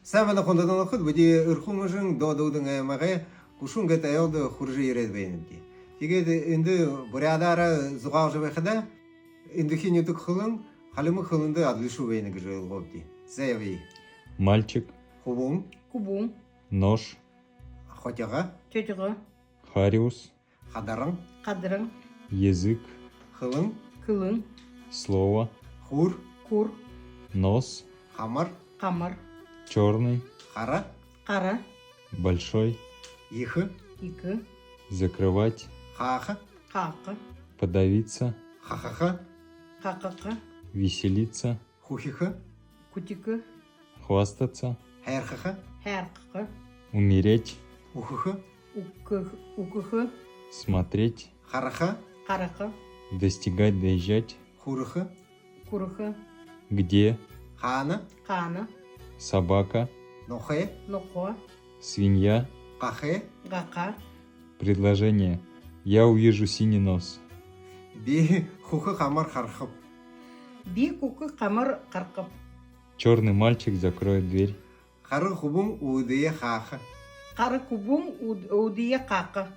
Самана хондадан ход буди ырхумышын додудың аймағы кушунга таяуды хуржи еред бейнімді. Теге инде бурядара зуғау жабайқыда инде хинетік хылын халымы хылынды адлышу бейнігі жыл ғобди. Заявей. Мальчик, Хубун, Кубун, нож, хотяға, тетігі, хариус, хадарың, қадырың, язык, хылын, кылың, слово, хур, кур, нос, хамар, қамыр, черный, хара, қара, большой, ихы, икі, закрывать, хақы, қақы, подавиться, хахаха, қақықы, веселиться, хухихы, күтікі, хвастаться, хайрхахы, хәрқықы, умереть, ухыхы, укіхі, смотреть, хараха, қарақы, достигать, доезжать, хурыхы, күріхі, где, ханы, қаны, собака, нохе, ноқо, свинья, қахе, ғақа, предложение. Я увижу синий нос. би хухы хамар хархып. би күкі қамыр қарқып, Черный мальчик закроет дверь. Хары хубун удые хахы. қары күбің ұдия қақы,